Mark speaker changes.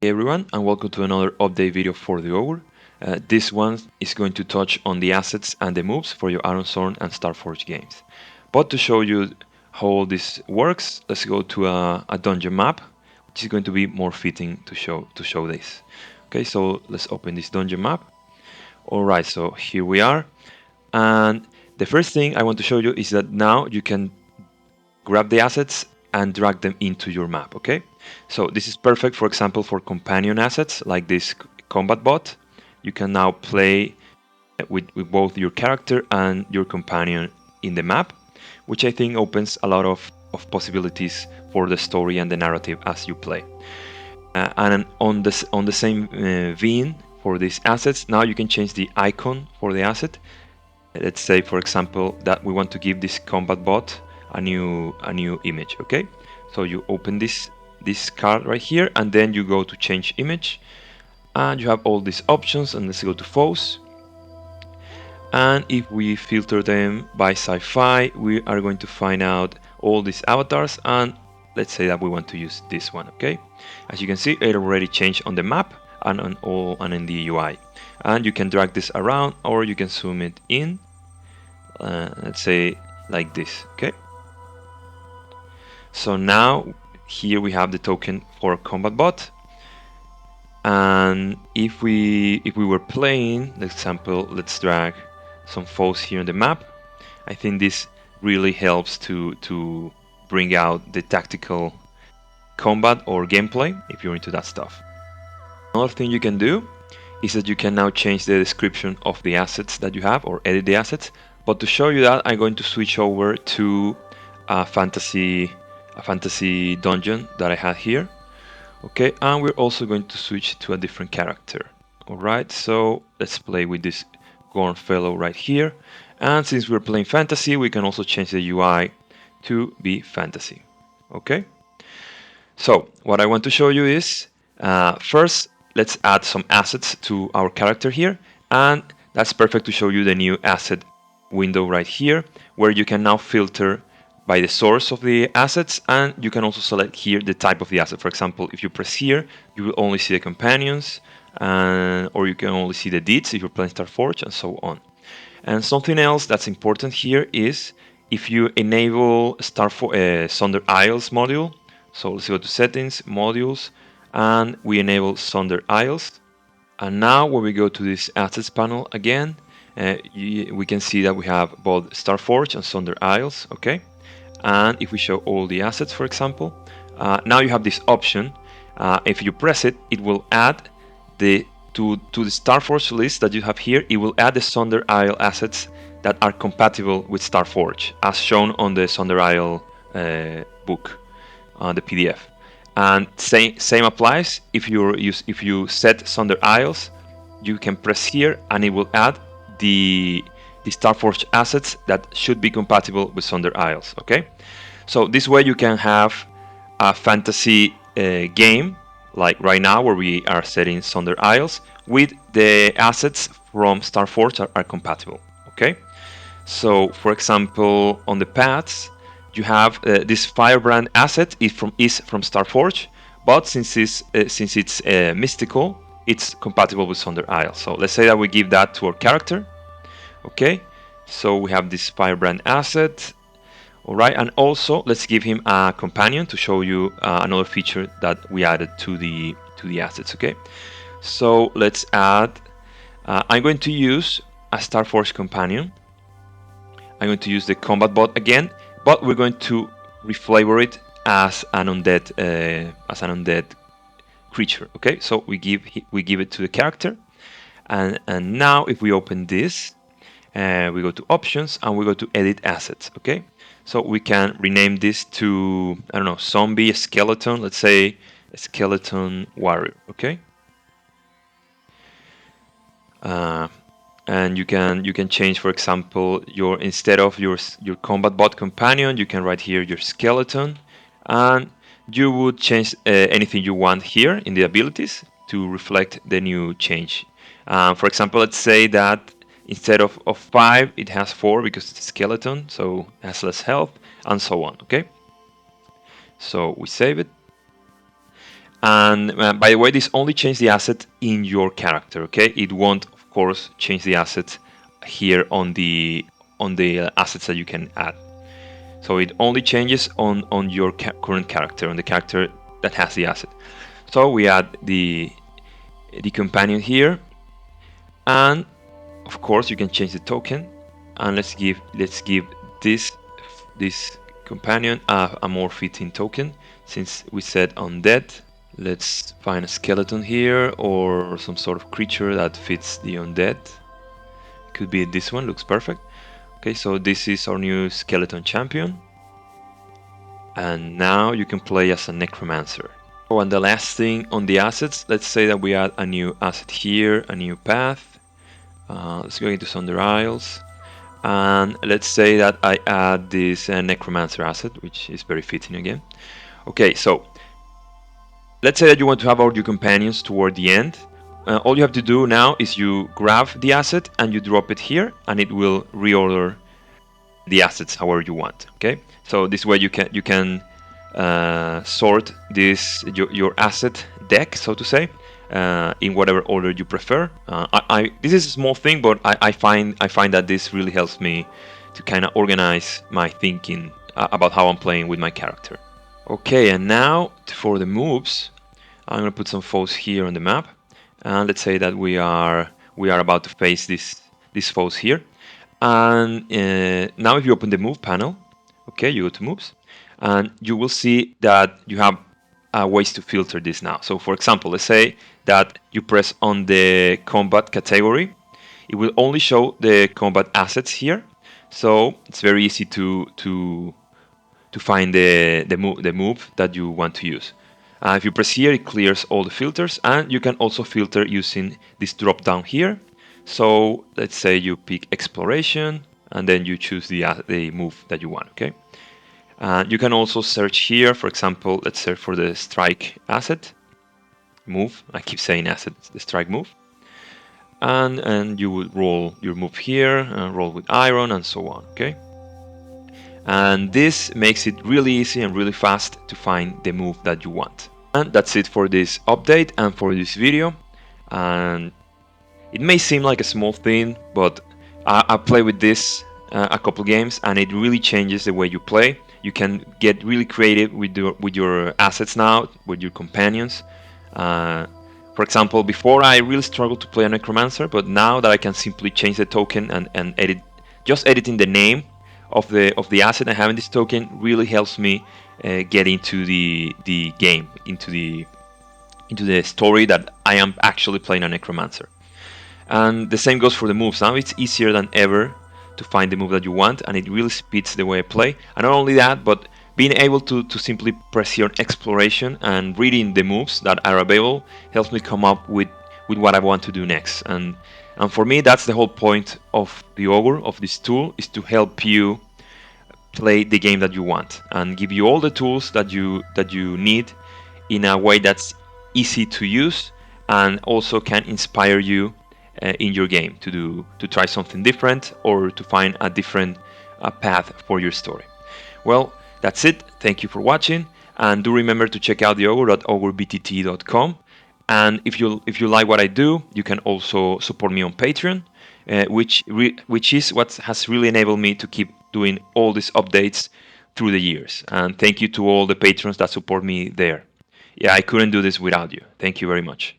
Speaker 1: Hey everyone, and welcome to another update video for the Augur. This one is going to touch on the assets and the moves for your Ironsworn and Starforged games. But to show you how all this works, let's go to a dungeon map, which is going to be more fitting to show this. Okay, so let's open this dungeon map. Alright, so here we are. And the first thing I want to show you is that now you can grab the assets and drag them into your map, okay? So this is perfect, for example, for companion assets like this combat bot. You can now play with both your character and your companion in the map, which I think opens a lot of possibilities for the story and the narrative as you play. And on the same vein for these assets, now you can change the icon for the asset. Let's say, for example, that we want to give this combat bot a new image. Okay, so you open this card right here, and then you go to change image, and you have all these options. And let's go to foes. And if we filter them by sci-fi, we are going to find out all these avatars, and let's say that we want to use this one. Okay, as you can see, it already changed on the map and in the UI, and you can drag this around or you can zoom it in, let's say like this. Okay, so now here we have the token for combat bot, and if we were playing, for example, let's drag some foes here on the map. I think this really helps to bring out the tactical combat or gameplay if you're into that stuff. Another thing you can do is that you can now change the description of the assets that you have or edit the assets. But to show you that, I'm going to switch over to a fantasy dungeon that I had here. Okay, and we're also going to switch to a different character. Alright, so let's play with this Gorn fellow right here. And since we're playing fantasy, we can also change the UI to be fantasy. Okay, so what I want to show you is first, let's add some assets to our character here, and that's perfect to show you the new asset window right here, where you can now filter by the source of the assets, and you can also select here the type of the asset. For example, if you press here, you will only see the companions, or you can only see the deeds if you're playing Starforged, and so on. And something else that's important here is if you enable Sundered Isles module. So let's go to settings, modules, and we enable Sundered Isles. And now when we go to this assets panel again, we can see that we have both Starforged and Sundered Isles. Okay, and if we show all the assets, for example, now you have this option. If you press it, it will add to the Starforged list that you have here. It will add the Sundered Isle assets that are compatible with Starforged, as shown on the Sundered Isle book, the PDF. And same applies if you set Sundered Isles. You can press here, and it will add the Starforged assets that should be compatible with Sundered Isles. Okay, so this way you can have a fantasy game like right now, where we are setting Sundered Isles with the assets from Starforged are compatible. Okay, so for example, on the paths, you have this Firebrand asset is from Starforged, but since it's mystical, it's compatible with Sundered Isles. So let's say that we give that to our character. Okay, so we have this Firebrand asset. All right, and also let's give him a companion to show you another feature that we added to the assets. Okay, so let's add. I'm going to use a Starforged companion. I'm going to use the combat bot again, but we're going to reflavor it as an undead creature. Okay, so we give it to the character, and now if we open this, we go to options and we go to edit assets. Okay, so we can rename this to, I don't know, zombie skeleton. Let's say a skeleton warrior. Okay, and you can change, for example, instead of your combat bot companion, you can write here your skeleton, and you would change anything you want here in the abilities to reflect the new change. For example, let's say that instead of 5, it has 4 because it's a skeleton, so it has less health, and so on. Okay, so we save it, And by the way, this only changes the asset in your character. Okay, it won't, of course, change the asset here on the assets that you can add. So it only changes on your current character, on the character that has the asset. So we add the companion here, and of course you can change the token. And let's give this companion a more fitting token, since we said undead. Let's find a skeleton here or some sort of creature that fits the undead. Could be this one, looks perfect. Okay, so this is our new skeleton champion. And now you can play as a necromancer. Oh, and the last thing on the assets, let's say that we add a new asset here, a new path. Let's go into Sundered Isles. And let's say that I add this necromancer asset, which is very fitting again. Okay, so let's say that you want to have all your companions toward the end. All you have to do now is you grab the asset and you drop it here, and it will reorder the assets however you want. Okay, so this way you can sort your asset deck, so to say, in whatever order you prefer. This is a small thing, but I find that this really helps me to kind of organize my thinking about how I'm playing with my character. Okay, and now for the moves, I'm gonna put some foes here on the map, and let's say that we are about to face these foes here. And now if you open the move panel, okay, you go to moves, and you will see that you have ways to filter this now. So for example, let's say that you press on the combat category, it will only show the combat assets here. So it's very easy to find the move that you want to use. If you press here, it clears all the filters, and you can also filter using this drop down here. So let's say you pick exploration, and then you choose the move that you want. Okay. You can also search here. For example, let's search for the strike asset move. I keep saying asset, the strike move. And you would roll your move here, roll with iron, and so on. Okay. And this makes it really easy and really fast to find the move that you want. And that's it for this update and for this video. And it may seem like a small thing, but I play with this a couple games, and it really changes the way you play. You can get really creative with your assets now, with your companions. For example, before I really struggled to play a necromancer, but now that I can simply change the token and edit, just editing the name of the asset and having this token really helps me get into the game, into the story that I am actually playing a necromancer. And the same goes for the moves. Now it's easier than ever to find the move that you want, and it really speeds the way I play. And not only that, but being able to simply press here on exploration and reading the moves that are available helps me come up with what I want to do next. And for me, that's the whole point of the Augur, of this tool, is to help you play the game that you want and give you all the tools that you need in a way that's easy to use and also can inspire you in your game to try something different or to find a different path for your story. Well, that's it. Thank you for watching, and do remember to check out the Augur at augurbtt.com. And if you like what I do, you can also support me on Patreon, which is what has really enabled me to keep doing all these updates through the years. And thank you to all the patrons that support me there. Yeah, I couldn't do this without you. Thank you very much.